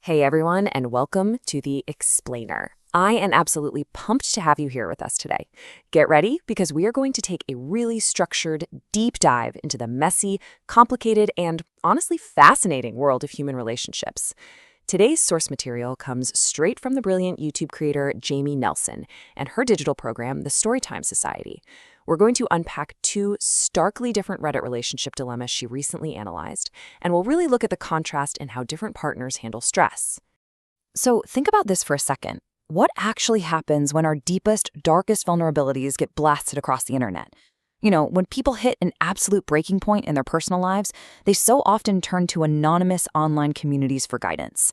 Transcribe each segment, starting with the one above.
Hey everyone, and welcome to The Explainer. I am absolutely pumped to have you here with us today. Get ready, because we are going to take a really structured, deep dive into the messy, complicated, and honestly fascinating world of human relationships. Today's source material comes straight from the brilliant YouTube creator Jamie Nelson and her digital program, the Storytime Society. We're going to unpack two starkly different Reddit relationship dilemmas she recently analyzed, and we'll really look at the contrast in how different partners handle stress. So think about this for a second. What actually happens when our deepest, darkest vulnerabilities get blasted across the internet? When people hit an absolute breaking point in their personal lives, they so often turn to anonymous online communities for guidance.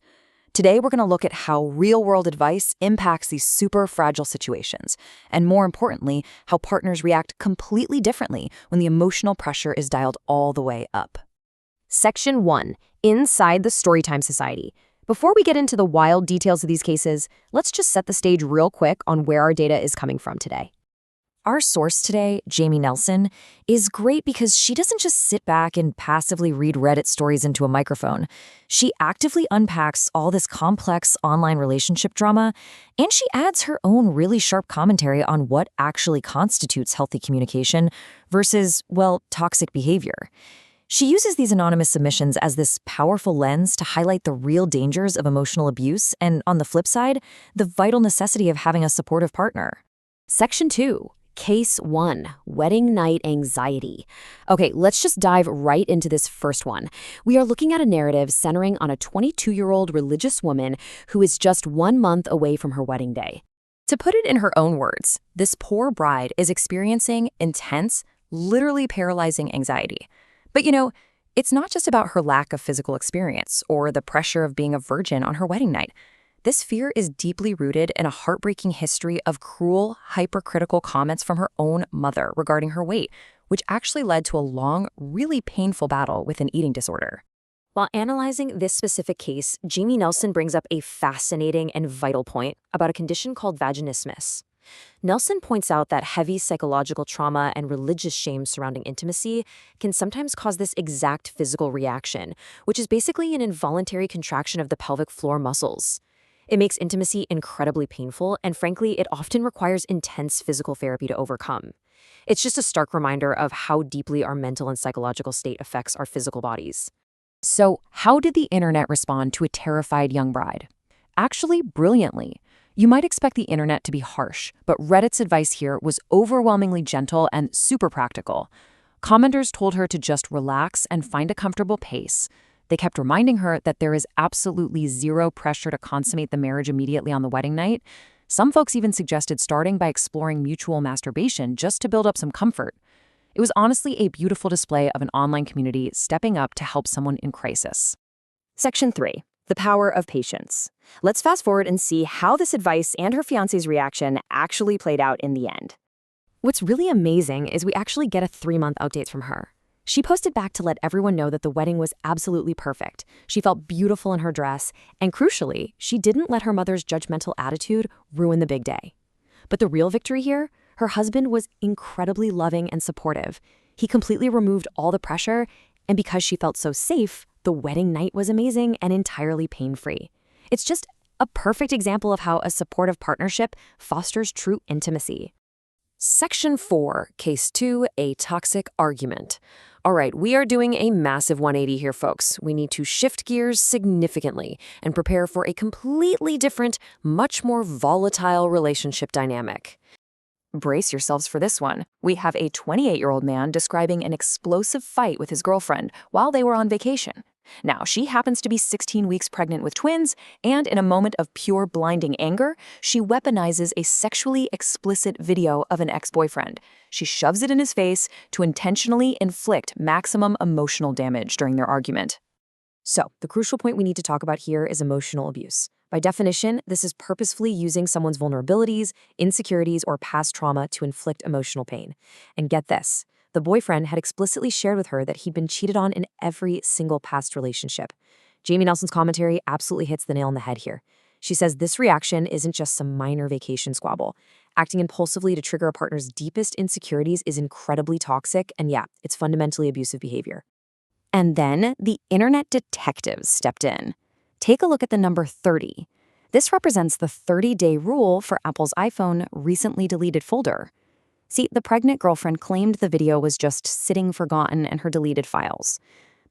Today, we're going to look at how real-world advice impacts these super fragile situations, and more importantly, how partners react completely differently when the emotional pressure is dialed all the way up. Section 1. Inside the Storytime Society. Before we get into the wild details of these cases, let's just set the stage real quick on where our data is coming from today. Our source today, Jamie Nelson, is great because she doesn't just sit back and passively read Reddit stories into a microphone. She actively unpacks all this complex online relationship drama, and she adds her own really sharp commentary on what actually constitutes healthy communication versus, toxic behavior. She uses these anonymous submissions as this powerful lens to highlight the real dangers of emotional abuse and, on the flip side, the vital necessity of having a supportive partner. Section 2. Case 1. Wedding Night Anxiety. Okay, let's just dive right into this first one. We are looking at a narrative centering on a 22-year-old religious woman who is just 1 month away from her wedding day. To put it in her own words, this poor bride is experiencing intense, literally paralyzing anxiety. But it's not just about her lack of physical experience or the pressure of being a virgin on her wedding night. This fear is deeply rooted in a heartbreaking history of cruel, hypercritical comments from her own mother regarding her weight, which actually led to a long, really painful battle with an eating disorder. While analyzing this specific case, Jamie Nelson brings up a fascinating and vital point about a condition called vaginismus. Nelson points out that heavy psychological trauma and religious shame surrounding intimacy can sometimes cause this exact physical reaction, which is basically an involuntary contraction of the pelvic floor muscles. It makes intimacy incredibly painful, and frankly, it often requires intense physical therapy to overcome. It's just a stark reminder of how deeply our mental and psychological state affects our physical bodies. So, how did the internet respond to a terrified young bride? Actually, brilliantly. You might expect the internet to be harsh, but Reddit's advice here was overwhelmingly gentle and super practical. Commenters told her to just relax and find a comfortable pace. They kept reminding her that there is absolutely zero pressure to consummate the marriage immediately on the wedding night. Some folks even suggested starting by exploring mutual masturbation just to build up some comfort. It was honestly a beautiful display of an online community stepping up to help someone in crisis. Section 3. The power of patience. Let's fast forward and see how this advice and her fiancé's reaction actually played out in the end. What's really amazing is we actually get a 3-month update from her. She posted back to let everyone know that the wedding was absolutely perfect. She felt beautiful in her dress, and crucially, she didn't let her mother's judgmental attitude ruin the big day. But the real victory here? Her husband was incredibly loving and supportive. He completely removed all the pressure, and because she felt so safe, the wedding night was amazing and entirely pain-free. It's just a perfect example of how a supportive partnership fosters true intimacy. Section 4, Case 2, a toxic argument. All right, we are doing a massive 180 here, folks. We need to shift gears significantly and prepare for a completely different, much more volatile relationship dynamic. Brace yourselves for this one. We have a 28-year-old man describing an explosive fight with his girlfriend while they were on vacation. Now, she happens to be 16 weeks pregnant with twins, and in a moment of pure blinding anger, she weaponizes a sexually explicit video of an ex-boyfriend. She shoves it in his face to intentionally inflict maximum emotional damage during their argument. So, the crucial point we need to talk about here is emotional abuse. By definition, this is purposefully using someone's vulnerabilities, insecurities, or past trauma to inflict emotional pain. And get this. The boyfriend had explicitly shared with her that he'd been cheated on in every single past relationship. Jamie Nelson's commentary absolutely hits the nail on the head here. She says this reaction isn't just some minor vacation squabble. Acting impulsively to trigger a partner's deepest insecurities is incredibly toxic, and it's fundamentally abusive behavior. And then the internet detectives stepped in. Take a look at the number 30. This represents the 30-day rule for Apple's iPhone recently deleted folder. See, the pregnant girlfriend claimed the video was just sitting forgotten in her deleted files.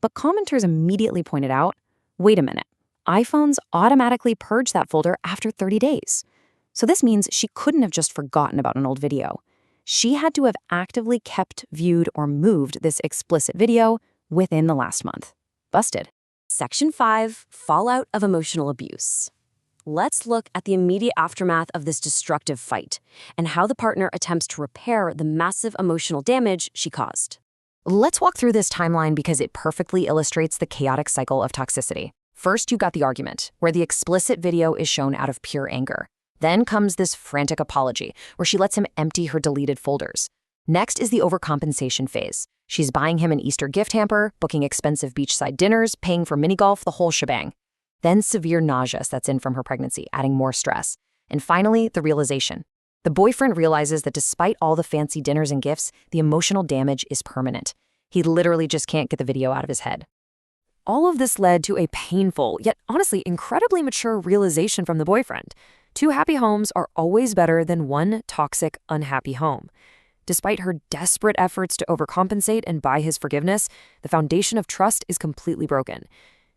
But commenters immediately pointed out, wait a minute, iPhones automatically purge that folder after 30 days. So this means she couldn't have just forgotten about an old video. She had to have actively kept, viewed, or moved this explicit video within the last month. Busted. Section 5, Fallout of Emotional Abuse. Let's look at the immediate aftermath of this destructive fight and how the partner attempts to repair the massive emotional damage she caused. Let's walk through this timeline because it perfectly illustrates the chaotic cycle of toxicity. First, you've got the argument, where the explicit video is shown out of pure anger. Then comes this frantic apology, where she lets him empty her deleted folders. Next is the overcompensation phase. She's buying him an Easter gift hamper, booking expensive beachside dinners, paying for mini golf, the whole shebang. Then severe nausea sets in from her pregnancy, adding more stress. And finally, the realization. The boyfriend realizes that despite all the fancy dinners and gifts, the emotional damage is permanent. He literally just can't get the video out of his head. All of this led to a painful, yet honestly incredibly mature realization from the boyfriend. 2 happy homes are always better than 1 toxic, unhappy home. Despite her desperate efforts to overcompensate and buy his forgiveness, the foundation of trust is completely broken.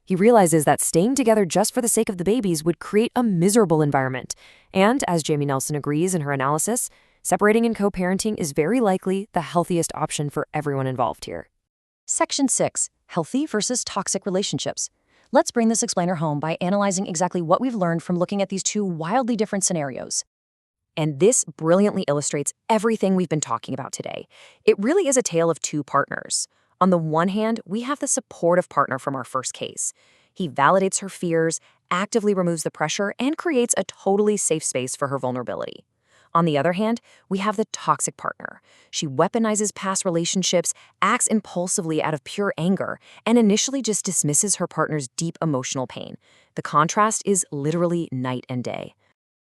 He realizes that staying together just for the sake of the babies would create a miserable environment. And, as Jamie Nelson agrees in her analysis, separating and co-parenting is very likely the healthiest option for everyone involved here. Section 6, Healthy versus Toxic Relationships. Let's bring this explainer home by analyzing exactly what we've learned from looking at these 2 wildly different scenarios. And this brilliantly illustrates everything we've been talking about today. It really is a tale of 2 partners. On the one hand, we have the supportive partner from our first case. He validates her fears, actively removes the pressure, and creates a totally safe space for her vulnerability. On the other hand, we have the toxic partner. She weaponizes past relationships, acts impulsively out of pure anger, and initially just dismisses her partner's deep emotional pain. The contrast is literally night and day.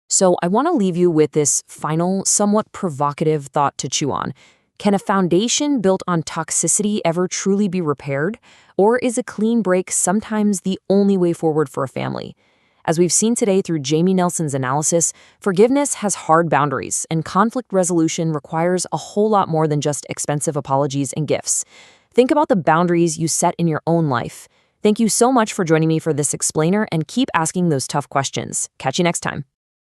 So I want to leave you with this final, somewhat provocative thought to chew on. Can a foundation built on toxicity ever truly be repaired? Or is a clean break sometimes the only way forward for a family? As we've seen today through Jamie Nelson's analysis, forgiveness has hard boundaries, and conflict resolution requires a whole lot more than just expensive apologies and gifts. Think about the boundaries you set in your own life. Thank you so much for joining me for this explainer, and keep asking those tough questions. Catch you next time.